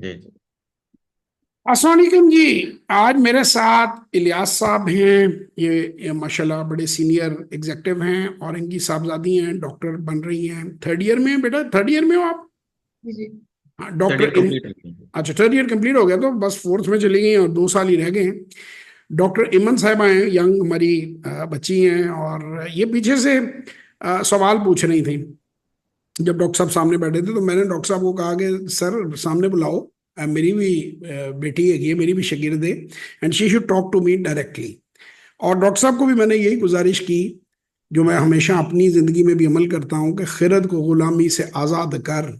जी जी। अस्सलाम वालेकुम जी। आज मेरे साथ इलियास साहब हैं। ये माशाल्लाह बड़े सीनियर एग्जेक्टिव हैं और इनकी साहबजादी हैं, डॉक्टर बन रही हैं। थर्ड ईयर में हैं बेटा, थर्ड ईयर में हो आप? जी जी। हाँ, थर्ड डॉक्टर ईयर इम कंप्लीट है। अच्छा, थर्ड ईयर कंप्लीट हो गया तो बस फोर्थ में चली गई हैं और 2 साल ही रह गए हैं। डॉक्टर इमन साहिबा हैं, यंग हमारी बच्ची हैं और ये पीछे से सवाल पूछ रही थी। जब डॉक्टर साहब सामने बैठे थे तो मैंने डॉक्टर साहब को कहा कि सर सामने बुलाओ, मेरी भी बेटी है, ये मेरी भी शागिर्द है and she should talk to me directly. और डॉक्टर साहब को भी मैंने यही गुजारिश की जो मैं हमेशा अपनी जिंदगी में भी अमल करता हूँ कि खिरत को गुलामी से आज़ाद कर,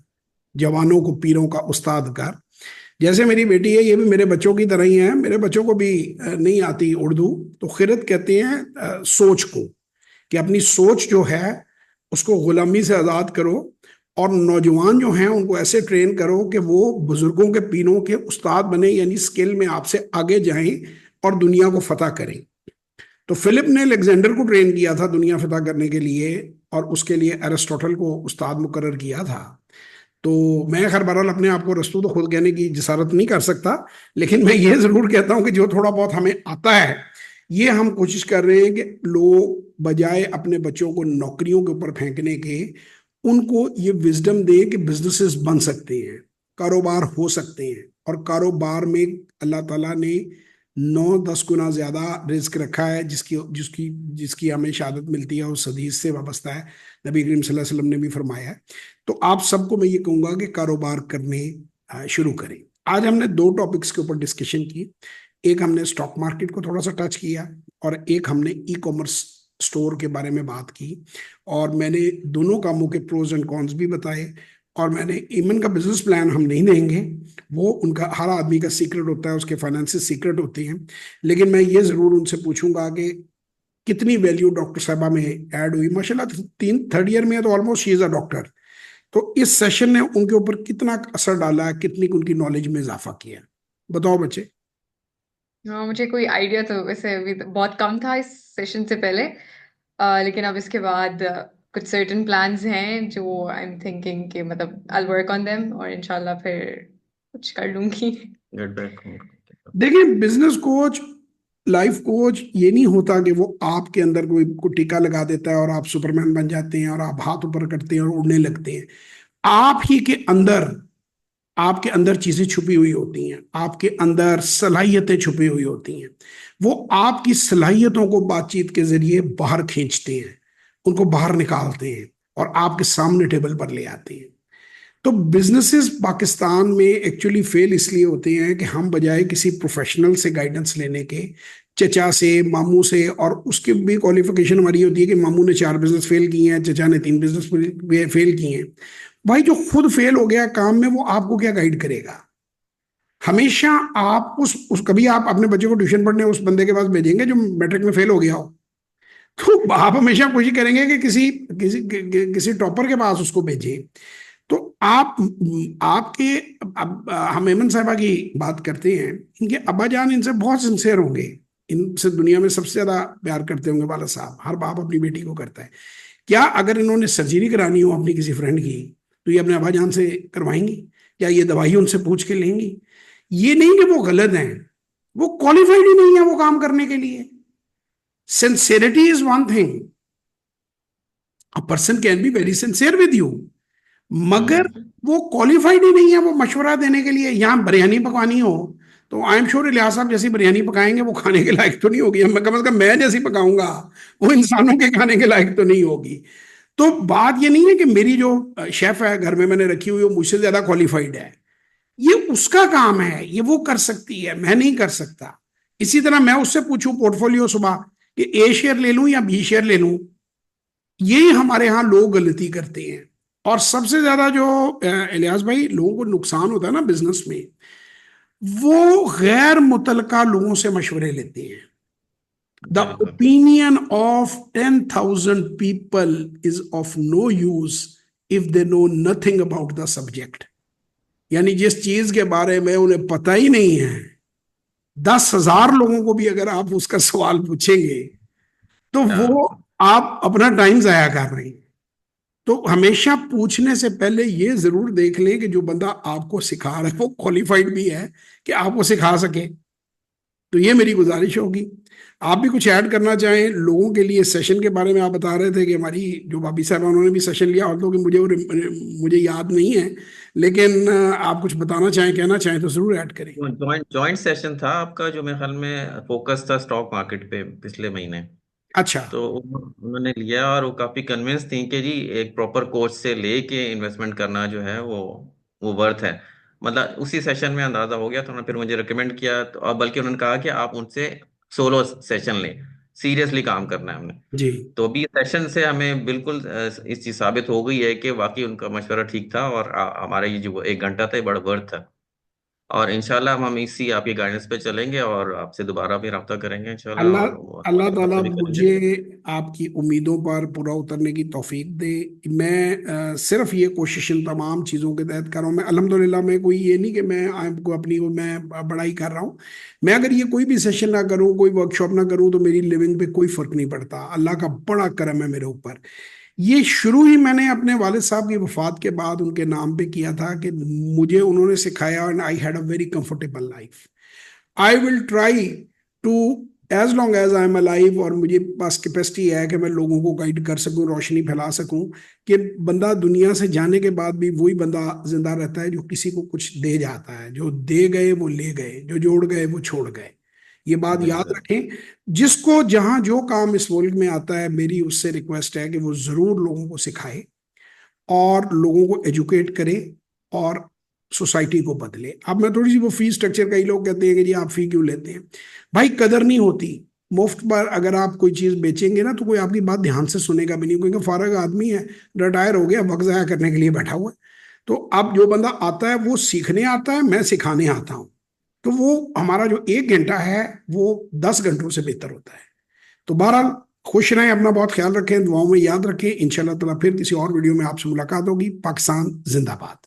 जवानों को पीरों का उस्ताद कर। जैसे मेरी बेटी है, ये भी मेरे बच्चों की तरह ही है। मेरे बच्चों को भी नहीं आती उर्दू, तो खिरत कहते हैं सोच को, कि अपनी सोच जो है उसको गुलामी से आज़ाद करो और नौजवान जो हैं उनको ऐसे ट्रेन करो कि वो बुजुर्गों के पीरों के उस्ताद बने, यानी स्किल में आपसे आगे जाएं और दुनिया को फतह करें। तो फिलिप ने अलेक्जेंडर को ट्रेन किया था दुनिया फतह करने के लिए, और उसके लिए अरिस्टोटल को उस्ताद मुकर्रर किया था। तो मैं खैर बहरहाल अपने आप को रस्तू तो खुद कहने की जसारत नहीं कर सकता, लेकिन मैं ये जरूर कहता हूं कि जो थोड़ा बहुत हमें आता है ये हम कोशिश कर रहे हैं कि लोग बजाय अपने बच्चों को नौकरियों के ऊपर फेंकने के, उनको ये विजडम दे कि बिजनेसेस बन सकते हैं, कारोबार हो सकते हैं। और कारोबार में अल्लाह ताला ने 9-10 गुना ज्यादा रिस्क रखा है, जिसकी जिसकी जिसकी हमें शहादत मिलती है उस हदीस से वाबस्ता है। नबी करीम सल्लल्लाहु अलैहि वसल्लम ने भी फरमाया है। तो आप सबको मैं ये कहूंगा कि कारोबार करने शुरू करें। आज हमने 2 टॉपिक्स के ऊपर डिस्कशन की। एक हमने स्टॉक मार्केट को थोड़ा सा टच किया और एक हमने ई कॉमर्स स्टोर के बारे में बात की। और मैंने दोनों कामों के प्रोज एंड कॉन्स भी बताए। और मैंने ईमन का बिजनेस प्लान हम नहीं देंगे, वो उनका हर आदमी का सीक्रेट होता है, उसके फाइनेंसिस सीक्रेट होती हैं। लेकिन मैं ये जरूर उनसे पूछूंगा कि कितनी वैल्यू डॉक्टर साहबा में ऐड हुई। माशाल्लाह तीन थर्ड ईयर में है तो almost she is a doctor. तो इस सेशन ने उनके ऊपर कितना असर डाला है, कितनी उनकी नॉलेज में इजाफा किया है? बताओ बच्चे। हाँ, मुझे कोई आइडिया तो वैसे अभी तो बहुत कम था इस सेशन से पहले। लेकिन अब इसके बाद कुछ सर्टेन प्लान्स हैं जो आई एम थिंकिंग कि मतलब आई वर्क ऑन देम और इंशाल्लाह फिर कुछ कर लूंगी। Get back. देखिए, बिजनेस कोच, लाइफ कोच ये नहीं होता कि वो आपके अंदर कोई टीका लगा देता है और आप सुपरमैन बन जाते हैं और आप हाथ ऊपर करते हैं और उड़ने लगते हैं। आप ही के अंदर, आपके अंदर चीजें छुपी हुई होती हैं, आपके अंदर सलाहियतें छुपी हुई होती हैं। वो आपकी सलाहियतों को बातचीत के जरिए बाहर खींचते हैं, उनको बाहर निकालते हैं और आपके सामने टेबल पर ले आते हैं। तो बिजनेसेस पाकिस्तान में एक्चुअली फेल इसलिए होते हैं कि हम बजाय किसी प्रोफेशनल से गाइडेंस लेने के, चचा से, मामू से, और उसकी भी क्वालिफिकेशन हमारी होती है कि मामू ने 4 बिजनेस फेल किए हैं, चचा ने 3 बिजनेस फेल किए हैं। भाई जो खुद फेल हो गया काम में, वो आपको क्या गाइड करेगा? हमेशा आप उस कभी आप अपने बच्चे को ट्यूशन पढ़ने उस बंदे के पास भेजेंगे जो मैट्रिक में फेल हो गया हो? तो आप हमेशा कोशिश करेंगे कि किसी टॉपर के पास उसको भेजें। तो आप आपके अब हम हेमंत साहबा की बात करते हैं, इनके अब्बा जान इनसे बहुत सिंसियर होंगे। इनसे दुनिया में सबसे ज्यादा प्यार करते होंगे वाला साहब, हर बाप अपनी बेटी को करता है। क्या अगर इन्होंने सर्जरी करानी हो अपनी किसी फ्रेंड की, तो ये अपने अब्बा जान से करवाएंगी? क्या ये दवाई उनसे पूछ के लेंगी? ये नहीं कि वो गलत हैं, वो क्वालिफाइड ही नहीं है वो काम करने के लिए। Sincerity is one thing, a person can be very sincere with you, मगर वो क्वालिफाइड ही नहीं है वो मशवरा देने के लिए। यहाँ बिरयानी पकवानी हो तो आई एम श्योर इलियास साहब जैसी बिरयानी पकाएंगे वो खाने के लायक तो नहीं होगी, मैं कम से कम मैं जैसी पकाऊंगा वो इंसानों के खाने के लायक तो नहीं होगी। तो बात ये नहीं है कि मेरी जो शेफ है घर में मैंने रखी हुई वो मुझसे ज्यादा क्वालिफाइड है। ये उसका काम है, ये वो कर सकती है, मैं नहीं कर सकता। इसी तरह मैं उससे पूछूं पोर्टफोलियो सुबह कि ए शेयर ले लूं या बी शेयर ले लूं, ये हमारे यहाँ लोग गलती करते हैं। और सबसे ज्यादा जो इलियास भाई लोगों को नुकसान होता है ना बिजनेस में, वो गैर मुतलका लोगों से मशवरे लेते हैं। द बिल्कुल। Opinion of 10,000 people is of no use if they know nothing about the subject. यानी जिस चीज के बारे में उन्हें पता ही नहीं है, 10,000 लोगों को भी अगर आप उसका सवाल पूछेंगे तो हाँ। वो आप अपना टाइम जाया कर रहे हैं। तो हमेशा पूछने से पहले ये जरूर देख लें कि जो बंदा आपको सिखा रहा है वो क्वालिफाइड भी है कि आपको सिखा सके। तो ये मेरी गुजारिश होगी। आप भी कुछ ऐड करना चाहें लोगों के लिए? सेशन के बारे में आप बता रहे थे कि हमारी जो भाभी साहब उन्होंने भी सेशन लिया, और तो कि मुझे याद नहीं है, लेकिन आप कुछ बताना चाहें, कहना चाहें तो जरूर ऐड करें। जॉइंट जॉइंट सेशन था आपका, जो मेरे ख्याल में फोकस था स्टॉक मार्केट पे पिछले महीने। अच्छा। तो उन्होंने लिया और वो काफी कन्विंस थी कि जी एक प्रॉपर कोच से लेके इन्वेस्टमेंट करना जो है वो वर्थ है। मतलब उसी सेशन में अंदाजा हो गया, तो उन्होंने फिर मुझे रिकमेंड किया, तो और बल्कि उन्होंने कहा कि आप उनसे सोलो सेशन लें, सीरियसली काम करना है हमने। जी। तो अभी सेशन से हमें बिल्कुल इस चीज साबित हो गई है कि वाकई उनका मशवरा ठीक था, और हमारा ये जो 1 घंटा था ये बड़ा वर्थ था। और इंशाल्लाह हम इसी आपकी गाइडेंस पे चलेंगे, और आपसे दोबारा भी रब्ता करेंगे इंशाल्लाह, अल्लाह और अल्लाह हमारे ताला से भी करेंगे। मुझे आपकी उम्मीदों पर पूरा उतरने की तौफीक दे। मैं सिर्फ ये कोशिश इन तमाम चीज़ों के तहत कर रहा हूँ। मैं अल्हम्दुलिल्लाह, मैं कोई ये नहीं कि मैं आपको अपनी वो मैं बड़ाई कर रहा हूँ। मैं अगर ये कोई भी सेशन ना करूँ, कोई वर्कशॉप ना करूँ, तो मेरी लिविंग पे कोई फर्क नहीं पड़ता। अल्लाह का बड़ा करम है मेरे ऊपर। ये शुरू ही मैंने अपने वालिद साहब की वफात के बाद उनके नाम पे किया था कि मुझे उन्होंने सिखाया, and I had a very comfortable life. I will try to, as long as I am alive, और मुझे पास कैपेसिटी है कि मैं लोगों को गाइड कर सकूं, रोशनी फैला सकूं, कि बंदा दुनिया से जाने के बाद भी वही बंदा जिंदा रहता है जो किसी को कुछ दे जाता है। जो दे गए वो ले गए, जो जोड़ गए वो छोड़ गए। ये बात याद बिल्कुल। रखें। जिसको जहां जो काम इस मुल्क में आता है, मेरी उससे रिक्वेस्ट है कि वो जरूर लोगों को सिखाए और लोगों को एजुकेट करे और सोसाइटी को बदले। अब मैं थोड़ी सी वो फी स्ट्रक्चर, कई लोग कहते हैं कि जी आप फी क्यों लेते हैं? भाई कदर नहीं होती। मुफ्त पर अगर आप कोई चीज बेचेंगे ना, तो कोई आपकी बात ध्यान से सुनेगा भी नहीं, क्योंकि फारग आदमी है, रिटायर हो गया, वक्त जाया करने के लिए बैठा हुआ है। तो अब जो बंदा आता है वो सीखने आता है, मैं सिखाने आता हूँ। तो वो हमारा जो 1 घंटा है वो 10 घंटों से बेहतर होता है। तो बहरहाल, खुश रहें, अपना बहुत ख्याल रखें, दुआओं में याद रखें। इंशाल्लाह ताला फिर किसी और वीडियो में आपसे मुलाकात होगी। पाकिस्तान जिंदाबाद।